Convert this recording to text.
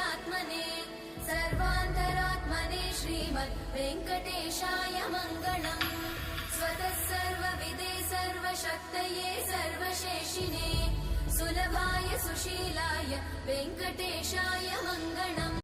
श्रीनिवासाय सर्वान्तरात्मने श्रीमद् वेङ्कटेशाय मङ्गलम्। स्वतः सर्वविदे सर्वशक्तये सर्वशेषिने सुलभाय सुशीलाय वेङ्कटेशाय मङ्गलम्।